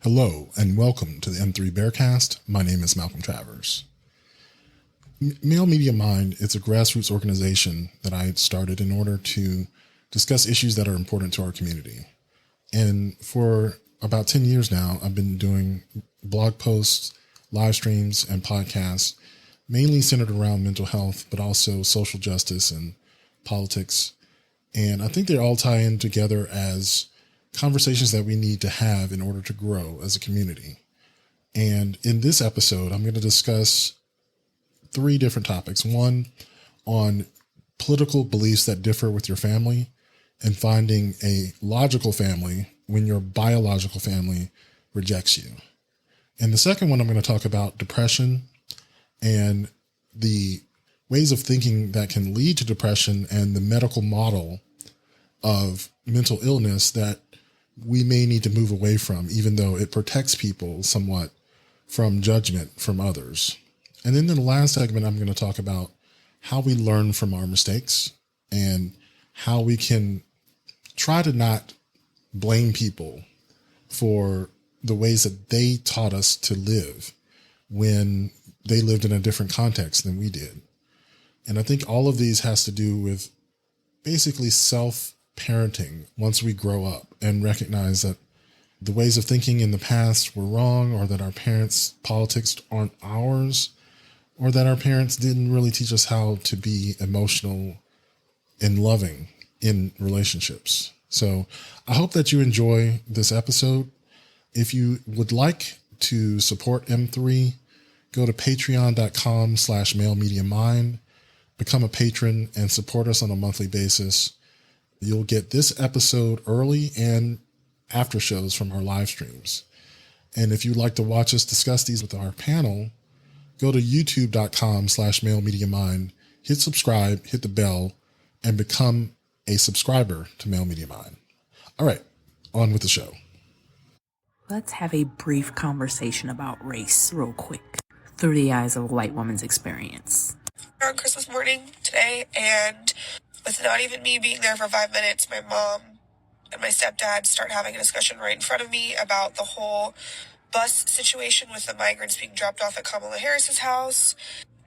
Hello and welcome to the M3 Bearcast. My name is Malcolm Travers. Male Media Mind is a grassroots organization that I started in order to discuss issues that are important to our community. And for about 10 years now, I've been doing blog posts, live streams, and podcasts, mainly centered around mental health, but also social justice and politics. And I think they all tie in together as conversations that we need to have in order to grow as a community. And in this episode, I'm going to discuss three different topics. One on political beliefs that differ with your family and finding a logical family when your biological family rejects you. And the second one, I'm going to talk about depression and the ways of thinking that can lead to depression and the medical model of mental illness that we may need to move away from, even though it protects people somewhat from judgment from others. And then in the last segment, I'm going to talk about how we learn from our mistakes and how we can try to not blame people for the ways that they taught us to live when they lived in a different context than we did. And I think all of these has to do with basically self-parenting once we grow up and recognize that the ways of thinking in the past were wrong, or that our parents' politics aren't ours, or that our parents didn't really teach us how to be emotional and loving in relationships. So I hope that you enjoy this episode. If you would like to support M3, go to patreon.com/malemediamind, become a patron and support us on a monthly basis. You'll get this episode early and after shows from our live streams. And if you'd like to watch us discuss these with our panel, go to youtube.com/malemediamind, hit subscribe, hit the bell, and become a subscriber to Male Media Mind. All right, on with the show. Let's have a brief conversation about race real quick through the eyes of a white woman's experience. On Christmas morning today, and with not even me being there for 5 minutes, my mom and my stepdad start having a discussion right in front of me about the whole bus situation with the migrants being dropped off at Kamala Harris's house,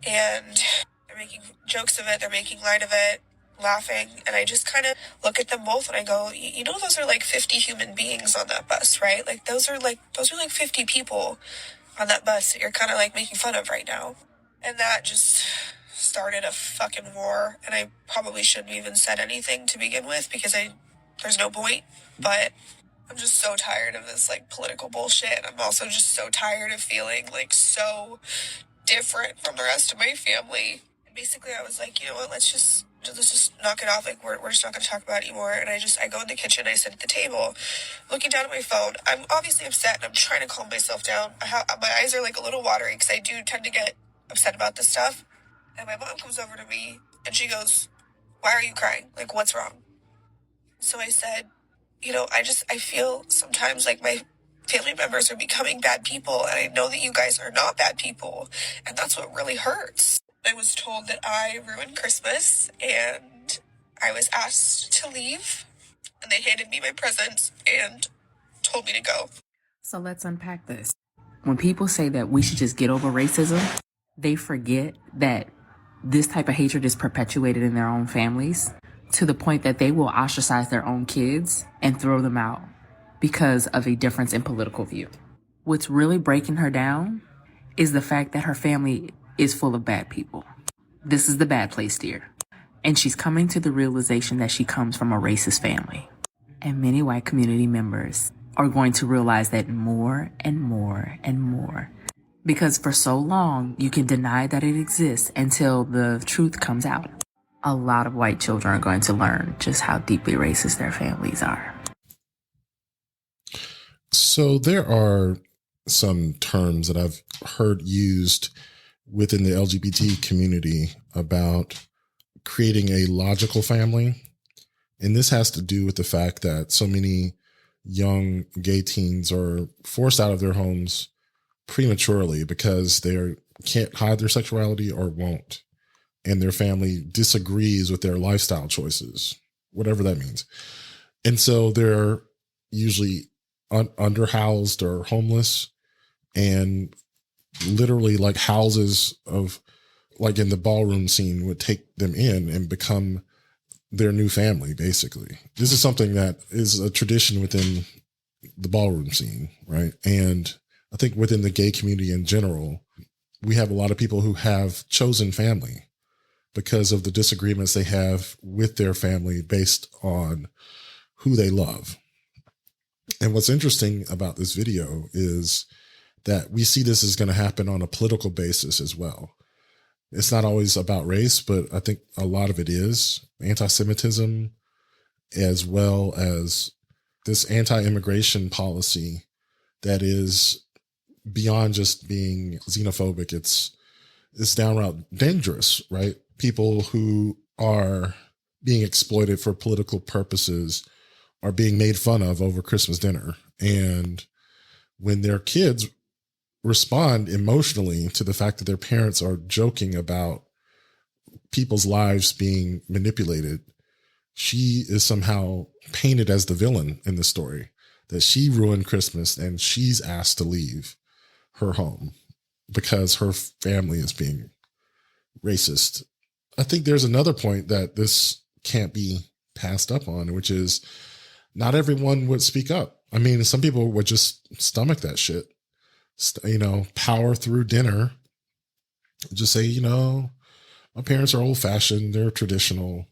and they're making jokes of it, they're making light of it, laughing, and I just kind of look at them both and I go, you know, those are like 50 human beings on that bus, right? Like those are like 50 people on that bus that you're kind of like making fun of right now. And that just started a fucking war, and I probably shouldn't have even said anything to begin with because there's no point, but I'm just so tired of this like political bullshit. I'm also just so tired of feeling like so different from the rest of my family. And basically I was like, you know what, let's just knock it off. Like we're just not going to talk about it anymore. And I go in the kitchen, I sit at the table looking down at my phone. I'm obviously upset and I'm trying to calm myself down. My eyes are like a little watery because I do tend to get upset about this stuff. And my mom comes over to me and she goes, "Why are you crying? Like, what's wrong?" So I said, you know, I feel sometimes like my family members are becoming bad people, and I know that you guys are not bad people, and that's what really hurts. I was told that I ruined Christmas, and I was asked to leave, and they handed me my presents and told me to go. So let's unpack this. When people say that we should just get over racism, they forget that this type of hatred is perpetuated in their own families to the point that they will ostracize their own kids and throw them out because of a difference in political view. What's really breaking her down is the fact that her family is full of bad people. This is the bad place, dear. And she's coming to the realization that she comes from a racist family. And many white community members are going to realize that more and more and more. Because for so long, you can deny that it exists until the truth comes out. A lot of white children are going to learn just how deeply racist their families are. So there are some terms that I've heard used within the LGBT community about creating a logical family. And this has to do with the fact that so many young gay teens are forced out of their homes prematurely because they can't hide their sexuality or won't. And their family disagrees with their lifestyle choices, whatever that means. And so they're usually underhoused or homeless, and literally like houses of, like in the ballroom scene, would take them in and become their new family, basically. This is something that is a tradition within the ballroom scene, right? And I think within the gay community in general, we have a lot of people who have chosen family because of the disagreements they have with their family based on who they love. And what's interesting about this video is that we see this is going to happen on a political basis as well. It's not always about race, but I think a lot of it is anti-Semitism, as well as this anti-immigration policy that is beyond just being xenophobic. It's downright dangerous, right? People who are being exploited for political purposes are being made fun of over Christmas dinner. And when their kids respond emotionally to the fact that their parents are joking about people's lives being manipulated, she is somehow painted as the villain in the story, that she ruined Christmas and she's asked to leave her home because her family is being racist. I think there's another point that this can't be passed up on, which is not everyone would speak up. I mean, some people would just stomach that shit, power through dinner, just say, my parents are old fashioned, they're traditional,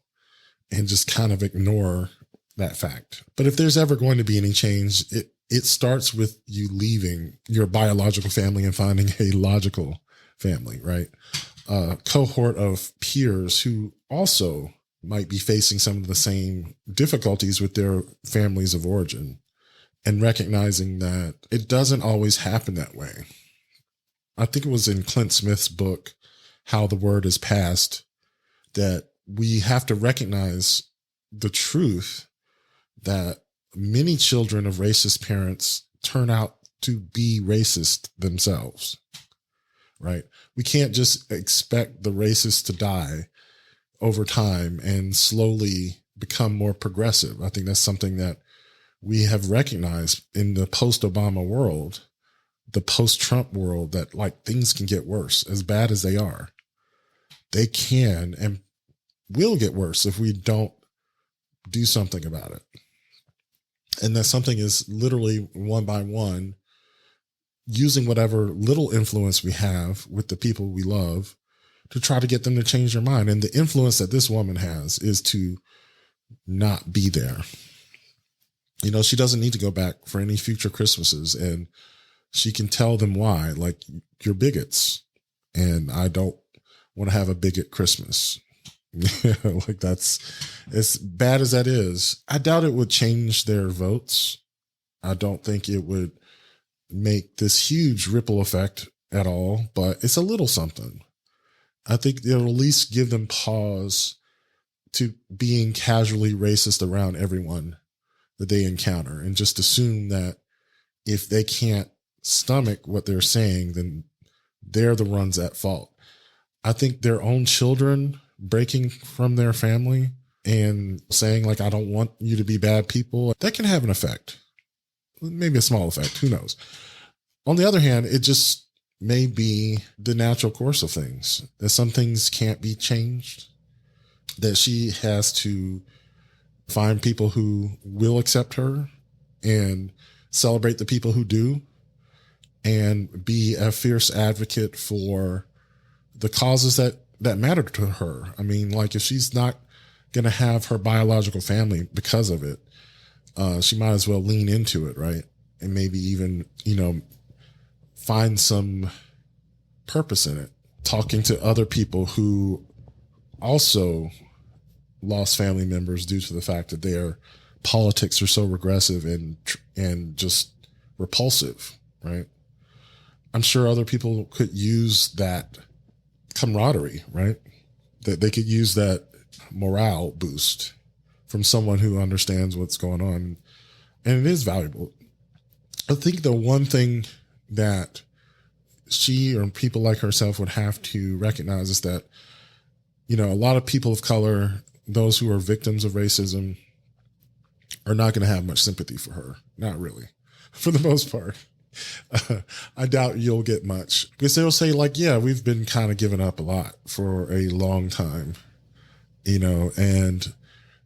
and just kind of ignore that fact. But if there's ever going to be any change, it starts with you leaving your biological family and finding a logical family, right? A cohort of peers who also might be facing some of the same difficulties with their families of origin, and recognizing that it doesn't always happen that way. I think it was in Clint Smith's book, How the Word is Passed, that we have to recognize the truth that many children of racist parents turn out to be racist themselves, right? We can't just expect the racists to die over time and slowly become more progressive. I think that's something that we have recognized in the post-Obama world, the post-Trump world, that like things can get worse. As bad as they are, they can and will get worse if we don't do something about it. And that something is literally one by one, using whatever little influence we have with the people we love to try to get them to change their mind. And the influence that this woman has is to not be there. She doesn't need to go back for any future Christmases, and she can tell them why, like, you're bigots and I don't want to have a bigot Christmas. Like, that's as bad as that is. I doubt it would change their votes. I don't think it would make this huge ripple effect at all, but it's a little something. I think it'll at least give them pause to being casually racist around everyone that they encounter, and just assume that if they can't stomach what they're saying, then they're the ones at fault. I think their own children breaking from their family and saying, like, I don't want you to be bad people, that can have an effect. Maybe a small effect, who knows? On the other hand, it just may be the natural course of things, that some things can't be changed, that she has to find people who will accept her and celebrate the people who do, and be a fierce advocate for the causes that matter to her. I mean, like, if she's not going to have her biological family because of it, she might as well lean into it, right? And maybe even, find some purpose in it. Talking to other people who also lost family members due to the fact that their politics are so regressive and just repulsive, right? I'm sure other people could use that camaraderie, right? That they could use that morale boost from someone who understands what's going on. And it is valuable. I think the one thing that she or people like herself would have to recognize is that, a lot of people of color, those who are victims of racism, are not going to have much sympathy for her. Not really. for the most part. I doubt you'll get much because they'll say like, yeah, we've been kind of giving up a lot for a long time, and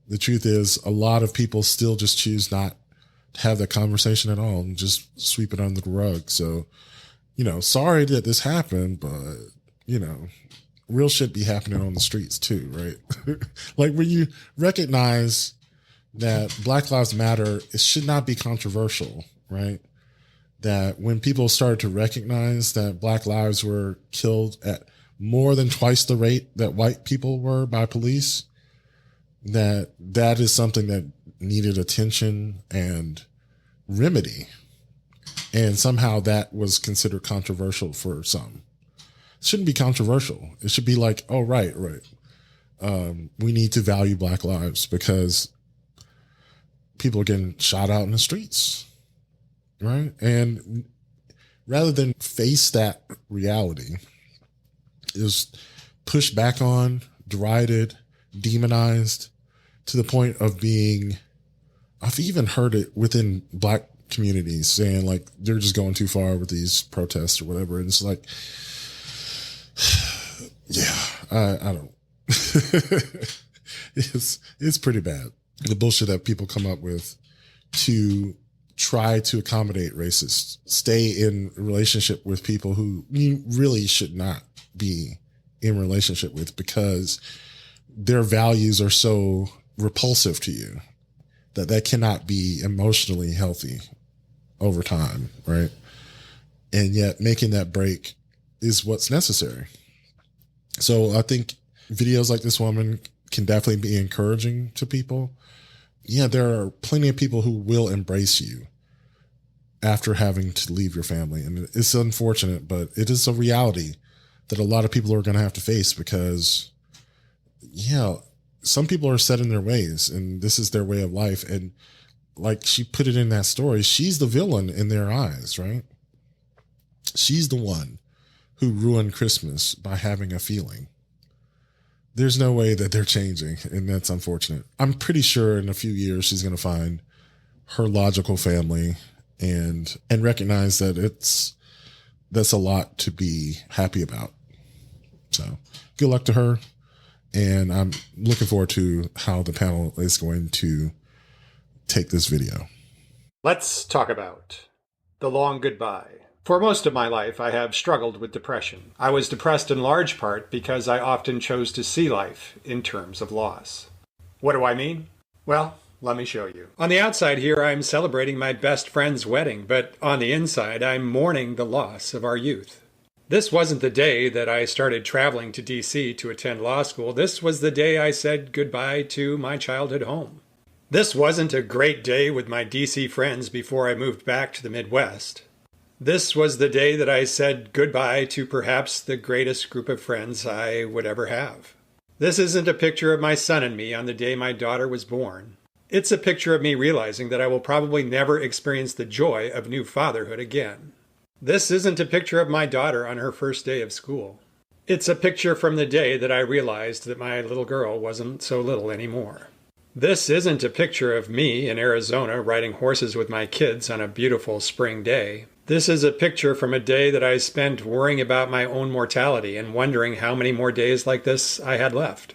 the truth is a lot of people still just choose not to have that conversation at all and just sweep it under the rug. So, sorry that this happened, but, real shit be happening on the streets too, right? Like when you recognize that Black Lives Matter, it should not be controversial, right? That when people started to recognize that Black lives were killed at more than twice the rate that white people were by police, that is something that needed attention and remedy. And somehow that was considered controversial for some. It shouldn't be controversial. It should be like, oh, right. We need to value Black lives because people are getting shot out in the streets. Right. And rather than face that reality, is pushed back on, derided, demonized to the point of being, I've even heard it within Black communities saying like, they're just going too far with these protests or whatever. And it's like, yeah, I don't, it's pretty bad. The bullshit that people come up with to try to accommodate racists, stay in relationship with people who you really should not be in relationship with because their values are so repulsive to you that cannot be emotionally healthy over time, right? And yet making that break is what's necessary. So I think videos like this woman can definitely be encouraging to people. Yeah, there are plenty of people who will embrace you after having to leave your family. And it's unfortunate, but it is a reality that a lot of people are going to have to face because, some people are set in their ways and this is their way of life. And like she put it in that story, she's the villain in their eyes, right? She's the one who ruined Christmas by having a feeling. There's no way that they're changing, and that's unfortunate. I'm pretty sure in a few years she's going to find her logical family and recognize that that's a lot to be happy about. So good luck to her. And I'm looking forward to how the panel is going to take this video. Let's talk about the long goodbye. For most of my life, I have struggled with depression. I was depressed in large part because I often chose to see life in terms of loss. What do I mean? Well, let me show you. On the outside here, I'm celebrating my best friend's wedding, but on the inside, I'm mourning the loss of our youth. This wasn't the day that I started traveling to D.C. to attend law school. This was the day I said goodbye to my childhood home. This wasn't a great day with my D.C. friends before I moved back to the Midwest. This was the day that I said goodbye to perhaps the greatest group of friends I would ever have. This isn't a picture of my son and me on the day my daughter was born. It's a picture of me realizing that I will probably never experience the joy of new fatherhood again. This isn't a picture of my daughter on her first day of school. It's a picture from the day that I realized that my little girl wasn't so little anymore. This isn't a picture of me in Arizona riding horses with my kids on a beautiful spring day. This is a picture from a day that I spent worrying about my own mortality and wondering how many more days like this I had left.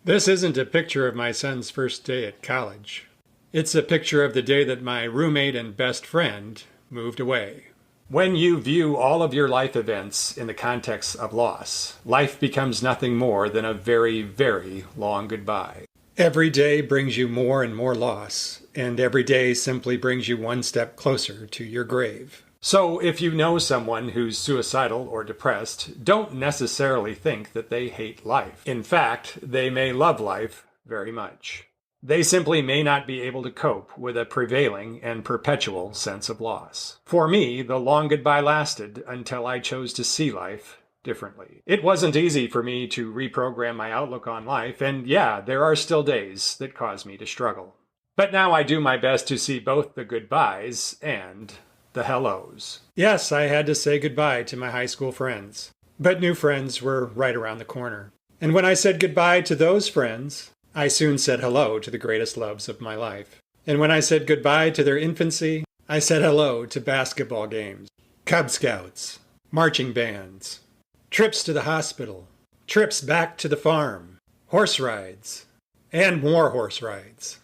This isn't a picture of my son's first day at college. It's a picture of the day that my roommate and best friend moved away. When you view all of your life events in the context of loss, life becomes nothing more than a very, very long goodbye. Every day brings you more and more loss, and every day simply brings you one step closer to your grave. So if you know someone who's suicidal or depressed, don't necessarily think that they hate life. In fact, they may love life very much. They simply may not be able to cope with a prevailing and perpetual sense of loss. For me, the long goodbye lasted until I chose to see life differently. It wasn't easy for me to reprogram my outlook on life, and yeah, there are still days that cause me to struggle. But now I do my best to see both the goodbyes and the hellos. Yes, I had to say goodbye to my high school friends, but new friends were right around the corner. And when I said goodbye to those friends, I soon said hello to the greatest loves of my life. And when I said goodbye to their infancy, I said hello to basketball games, Cub Scouts, marching bands, trips to the hospital, trips back to the farm, horse rides, and more horse rides,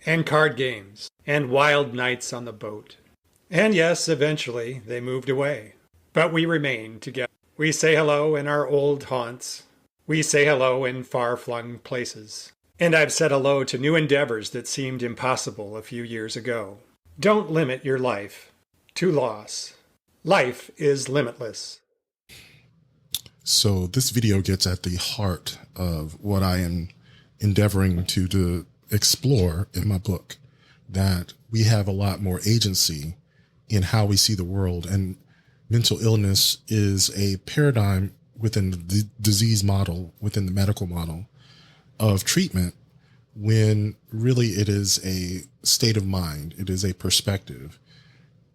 and card games, and wild nights on the boat. And yes, eventually they moved away. But we remain together. We say hello in our old haunts. We say hello in far-flung places. And I've said hello to new endeavors that seemed impossible a few years ago. Don't limit your life to loss. Life is limitless. So this video gets at the heart of what I am endeavoring to explore in my book, that we have a lot more agency in how we see the world. And mental illness is a paradigm within the disease model, within the medical model of treatment, when really it is a state of mind. It is a perspective.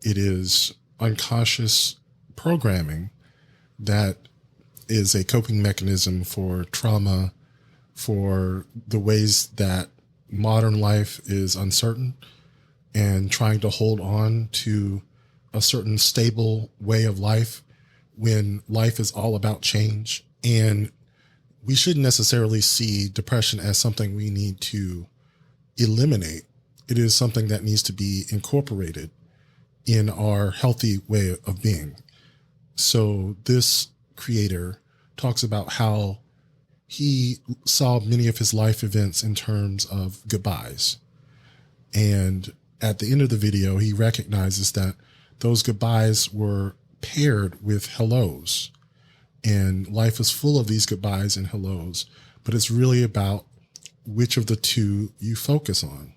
It is unconscious programming that is a coping mechanism for trauma, for the ways that modern life is uncertain and trying to hold on to a certain stable way of life when life is all about change. And we shouldn't necessarily see depression as something we need to eliminate. It is something that needs to be incorporated in our healthy way of being. So this creator talks about how he saw many of his life events in terms of goodbyes. And at the end of the video, he recognizes that those goodbyes were paired with hellos. And life is full of these goodbyes and hellos, but it's really about which of the two you focus on.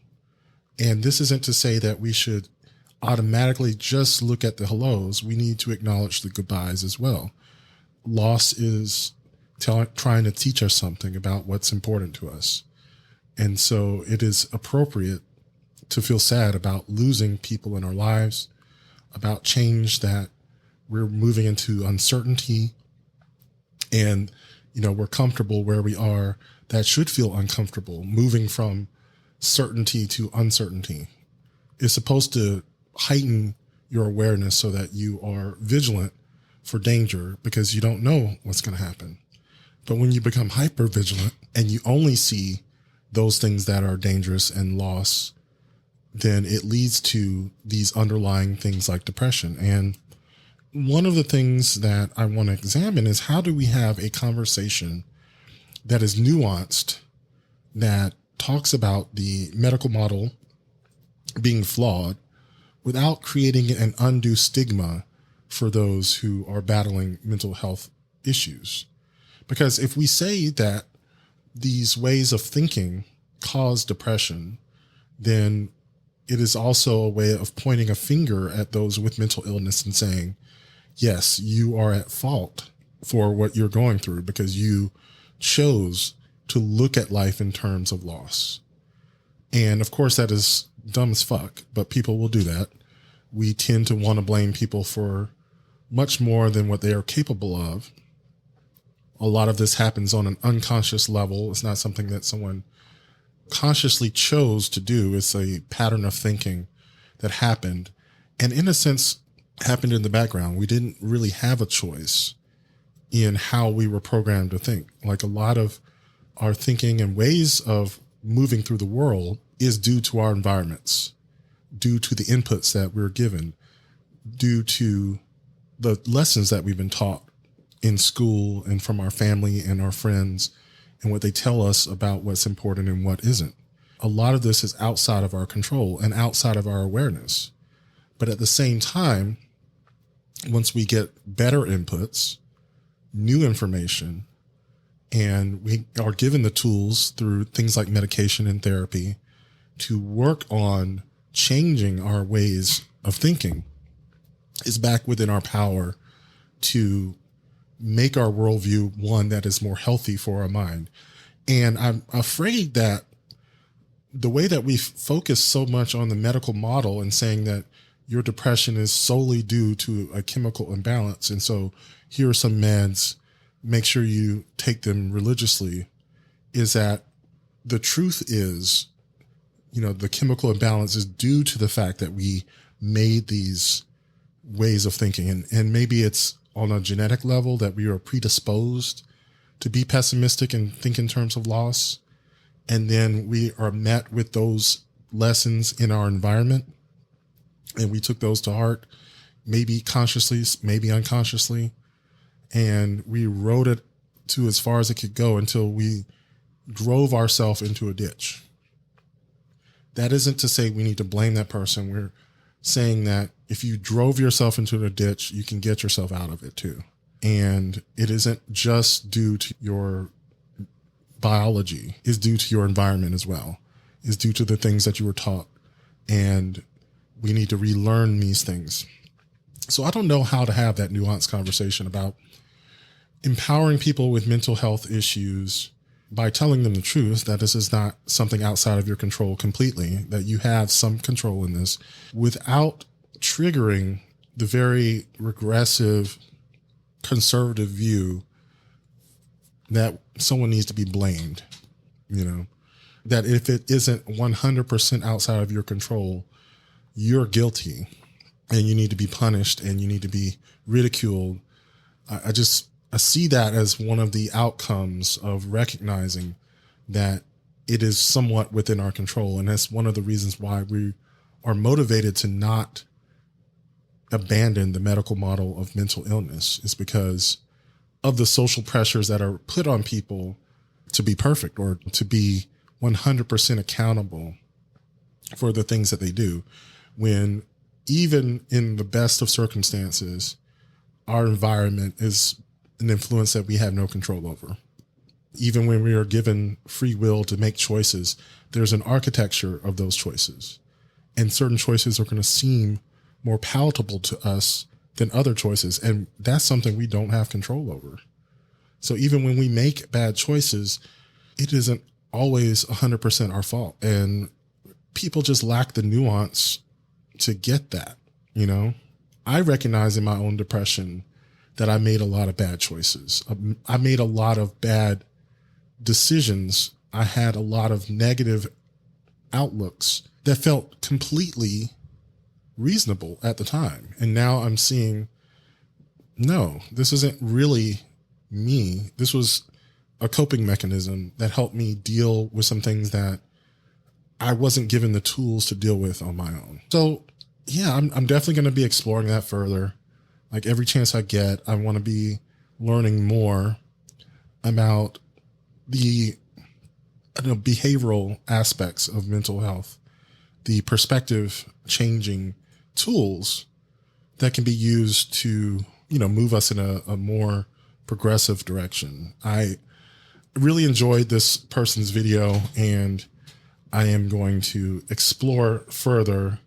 And this isn't to say that we should automatically just look at the hellos. We need to acknowledge the goodbyes as well. Loss is trying to teach us something about what's important to us. And so it is appropriate to feel sad about losing people in our lives, about change, that we're moving into uncertainty. And, we're comfortable where we are. That should feel uncomfortable. Moving from certainty to uncertainty is supposed to heighten your awareness so that you are vigilant for danger, because you don't know what's going to happen. But when you become hyper vigilant and you only see those things that are dangerous and loss, then it leads to these underlying things like depression. And one of the things that I want to examine is, how do we have a conversation that is nuanced, that talks about the medical model being flawed without creating an undue stigma for those who are battling mental health issues? Because if we say that these ways of thinking cause depression, then it is also a way of pointing a finger at those with mental illness and saying, yes, you are at fault for what you're going through because you chose to look at life in terms of loss. And of course, that is dumb as fuck, but people will do that. We tend to want to blame people for much more than what they are capable of. A lot of this happens on an unconscious level. It's not something that someone consciously chose to do. It's a pattern of thinking that happened, and in a sense happened in the background. We didn't really have a choice in how we were programmed to think. Like, a lot of our thinking and ways of moving through the world is due to our environments, due to the inputs that we're given, due to the lessons that we've been taught in school and from our family and our friends, and what they tell us about what's important and what isn't. A lot of this is outside of our control and outside of our awareness. But at the same time, once we get better inputs, new information, and we are given the tools through things like medication and therapy to work on changing our ways of thinking, it's back within our power to make our worldview one that is more healthy for our mind. And I'm afraid that the way that we focus so much on the medical model and saying that your depression is solely due to a chemical imbalance, and so here are some meds, make sure you take them religiously, is that the truth is, the chemical imbalance is due to the fact that we made these ways of thinking. And maybe it's on a genetic level that we are predisposed to be pessimistic and think in terms of loss. And then we are met with those lessons in our environment, and we took those to heart, maybe consciously, maybe unconsciously. And we rode it to as far as it could go until we drove ourselves into a ditch. That isn't to say we need to blame that person. We're saying that if you drove yourself into a ditch, you can get yourself out of it too. And it isn't just due to your biology, it's due to your environment as well. It's due to the things that you were taught. And we need to relearn these things. So I don't know how to have that nuanced conversation about empowering people with mental health issues by telling them the truth, that this is not something outside of your control completely, that you have some control in this, without triggering the very regressive, conservative view that someone needs to be blamed, that if it isn't 100% outside of your control, you're guilty and you need to be punished and you need to be ridiculed. I see that as one of the outcomes of recognizing that it is somewhat within our control. And that's one of the reasons why we are motivated to not abandon the medical model of mental illness, is because of the social pressures that are put on people to be perfect or to be 100% accountable for the things that they do, when even in the best of circumstances, our environment is an influence that we have no control over. Even when we are given free will to make choices, there's an architecture of those choices. And certain choices are going to seem more palatable to us than other choices. And that's something we don't have control over. So even when we make bad choices, it isn't always 100% our fault. And people just lack the nuance to get that, I recognize in my own depression that I made a lot of bad choices. I made a lot of bad decisions. I had a lot of negative outlooks that felt completely reasonable at the time. And now I'm seeing, no, this isn't really me. This was a coping mechanism that helped me deal with some things that I wasn't given the tools to deal with on my own. So yeah, I'm definitely going to be exploring that further. Like every chance I get, I want to be learning more about the behavioral aspects of mental health, the perspective changing tools that can be used to, move us in a more progressive direction. I really enjoyed this person's video, and I am going to explore further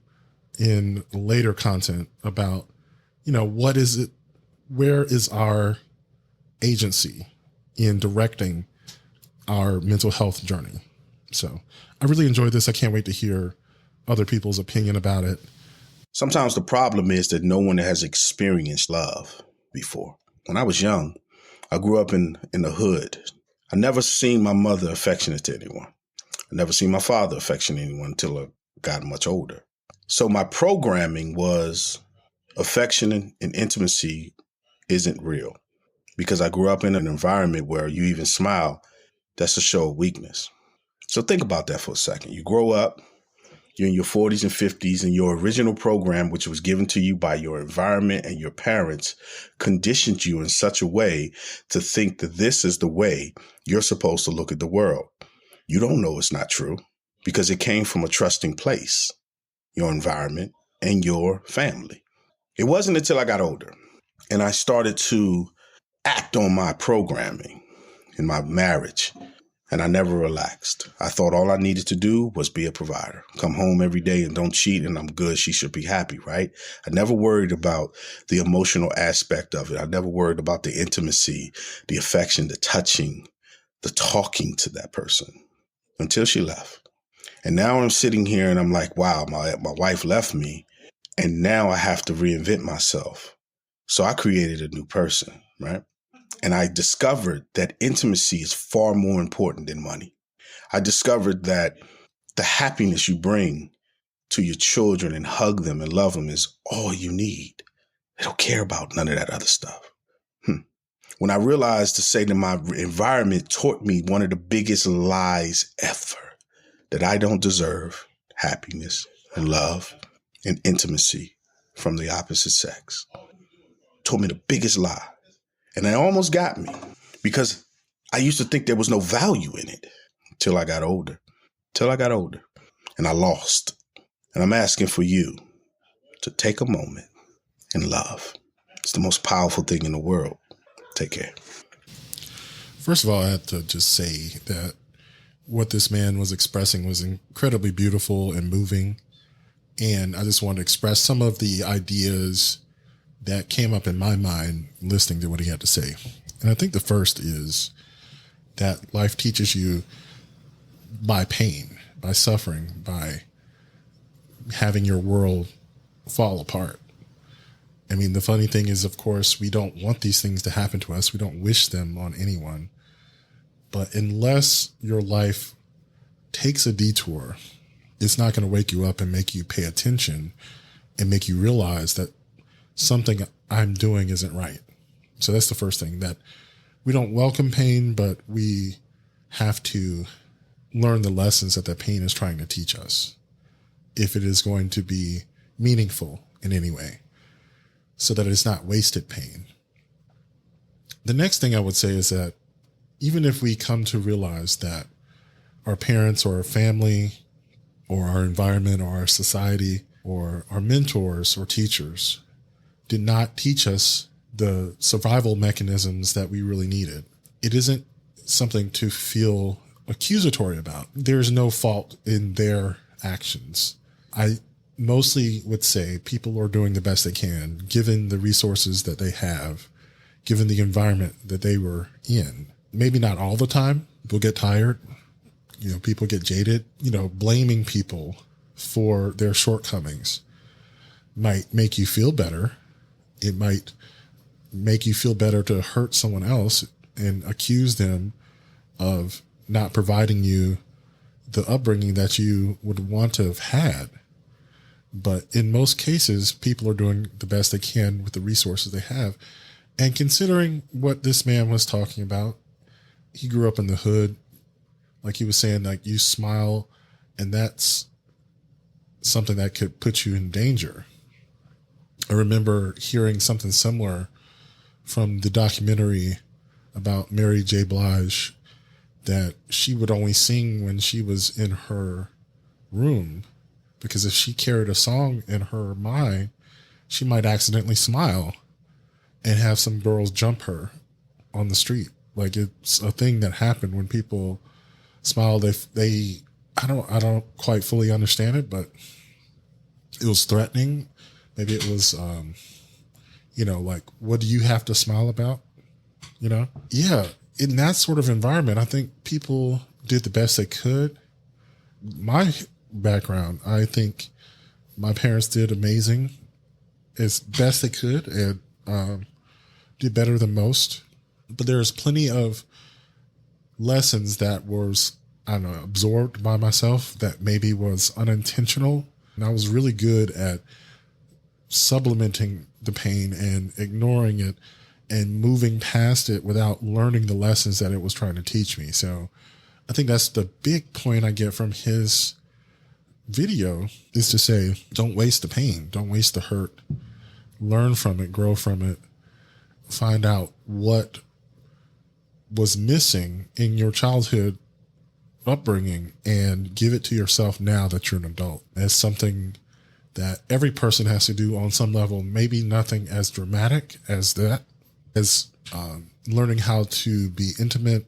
in later content about, what is it, where is our agency in directing our mental health journey? So I really enjoyed this. I can't wait to hear other people's opinion about it. Sometimes the problem is that no one has experienced love before. When I was young, I grew up in the hood. I never seen my mother affectionate to anyone. I never seen my father affectionate to anyone until I got much older. So my programming was affection and intimacy isn't real, because I grew up in an environment where you even smile, that's a show of weakness. So think about that for a second. You grow up, you're in your 40s and 50s, and your original program, which was given to you by your environment and your parents, conditioned you in such a way to think that this is the way you're supposed to look at the world. You don't know it's not true because it came from a trusting place, your environment and your family. It wasn't until I got older and I started to act on my programming in my marriage, and I never relaxed. I thought all I needed to do was be a provider, come home every day and don't cheat, and I'm good. She should be happy, right? I never worried about the emotional aspect of it. I never worried about the intimacy, the affection, the touching, the talking to that person until she left. And now I'm sitting here and I'm like, wow, my wife left me, and now I have to reinvent myself. So I created a new person, right? And I discovered that intimacy is far more important than money. I discovered that the happiness you bring to your children and hug them and love them is all you need. They don't care about none of that other stuff. When I realized to say that my environment taught me one of the biggest lies ever, that I don't deserve happiness and love and intimacy from the opposite sex. Told me the biggest lie. And it almost got me because I used to think there was no value in it till I got older. And I lost. And I'm asking for you to take a moment and love. It's the most powerful thing in the world. Take care. First of all, I have to just say that what this man was expressing was incredibly beautiful and moving. And I just want to express some of the ideas that came up in my mind listening to what he had to say. And I think the first is that life teaches you by pain, by suffering, by having your world fall apart. I mean, the funny thing is, of course, we don't want these things to happen to us. We don't wish them on anyone. But unless your life takes a detour, it's not going to wake you up and make you pay attention and make you realize that something I'm doing isn't right. So that's the first thing, that we don't welcome pain, but we have to learn the lessons that pain is trying to teach us, if it is going to be meaningful in any way, so that it's not wasted pain. The next thing I would say is that even if we come to realize that our parents or our family or our environment or our society or our mentors or teachers did not teach us the survival mechanisms that we really needed, it isn't something to feel accusatory about. There's no fault in their actions. I mostly would say people are doing the best they can, given the resources that they have, given the environment that they were in. Maybe not all the time. People get tired. People get jaded. Blaming people for their shortcomings might make you feel better. It might make you feel better to hurt someone else and accuse them of not providing you the upbringing that you would want to have had. But in most cases, people are doing the best they can with the resources they have. And considering what this man was talking about, he grew up in the hood. Like he was saying, like, you smile, and that's something that could put you in danger. I remember hearing something similar from the documentary about Mary J. Blige, that she would only sing when she was in her room, because if she carried a song in her mind, she might accidentally smile and have some girls jump her on the street. Like, it's a thing that happened when people smile. I don't quite fully understand it, but it was threatening. Maybe it was, like, what do you have to smile about? Yeah. In that sort of environment, I think people did the best they could. My background, I think my parents did amazing, as best they could, and did better than most. But there's plenty of lessons that was, absorbed by myself that maybe was unintentional. And I was really good at sublimating the pain and ignoring it and moving past it without learning the lessons that it was trying to teach me. So I think that's the big point I get from his video, is to say, don't waste the pain. Don't waste the hurt. Learn from it, grow from it, find out what was missing in your childhood upbringing and give it to yourself now that you're an adult. It's something that every person has to do on some level. Maybe nothing as dramatic as that, as learning how to be intimate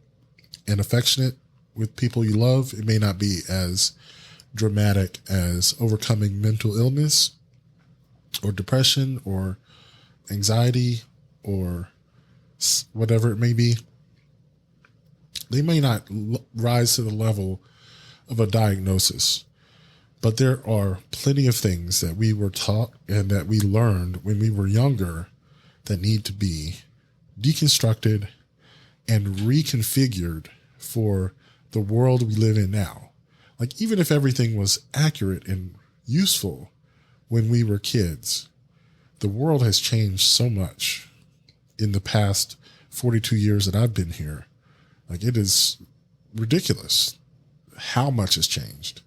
and affectionate with people you love. It may not be as dramatic as overcoming mental illness or depression or anxiety or whatever it may be. They may not rise to the level of a diagnosis, but there are plenty of things that we were taught and that we learned when we were younger that need to be deconstructed and reconfigured for the world we live in now. Like, even if everything was accurate and useful when we were kids. The world has changed so much in the past 42 years that I've been here. Like, it is ridiculous how much has changed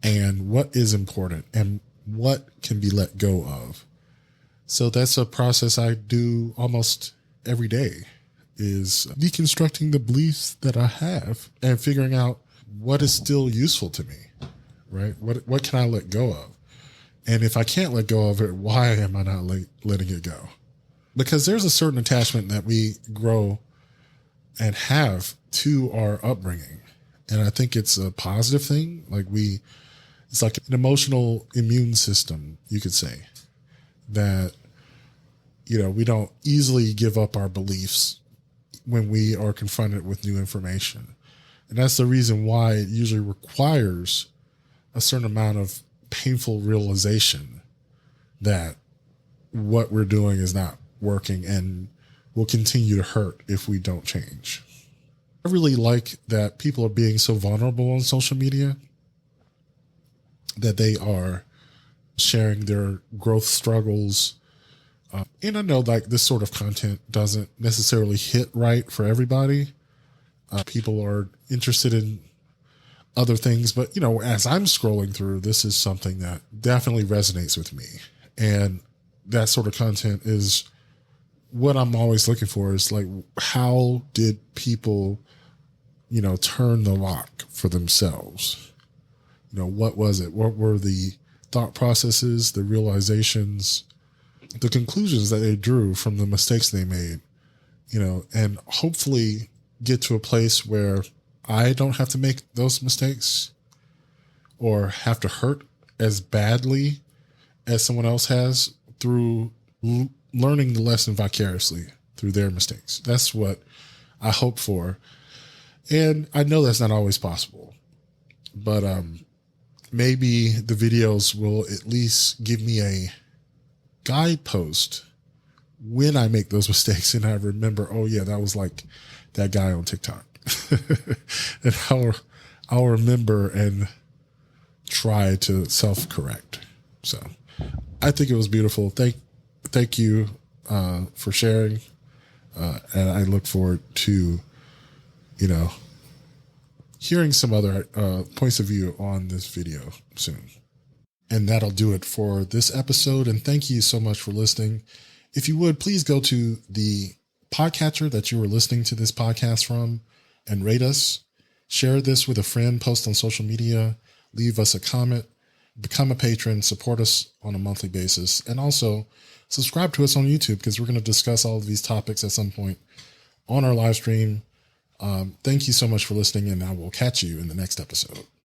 and what is important and what can be let go of. So that's a process I do almost every day, is deconstructing the beliefs that I have and figuring out what is still useful to me, right? What can I let go of? And if I can't let go of it, why am I not letting it go? Because there's a certain attachment that we grow and have to our upbringing. And I think it's a positive thing. Like, it's like an emotional immune system, you could say, that, we don't easily give up our beliefs when we are confronted with new information. And that's the reason why it usually requires a certain amount of painful realization that what we're doing is not working and will continue to hurt if we don't change. I really like that people are being so vulnerable on social media, that they are sharing their growth struggles. And I know, like, this sort of content doesn't necessarily hit right for everybody. People are interested in other things, but as I'm scrolling through, this is something that definitely resonates with me. And that sort of content is what I'm always looking for, is like, how did people, turn the lock for themselves? What was it? What were the thought processes, the realizations, the conclusions that they drew from the mistakes they made, and hopefully get to a place where I don't have to make those mistakes or have to hurt as badly as someone else has through learning the lesson vicariously through their mistakes. That's what I hope for. And I know that's not always possible, but maybe the videos will at least give me a guidepost when I make those mistakes and I remember, oh yeah, that was like that guy on TikTok. And I'll remember and try to self-correct. So I think it was beautiful. Thank you for sharing. And I look forward to, hearing some other points of view on this video soon. And that'll do it for this episode. And thank you so much for listening. If you would, please go to the podcatcher that you were listening to this podcast from and rate us. Share this with a friend, post on social media, leave us a comment, become a patron, support us on a monthly basis, and also subscribe to us on YouTube, because we're going to discuss all of these topics at some point on our live stream. Thank you so much for listening, and I will catch you in the next episode.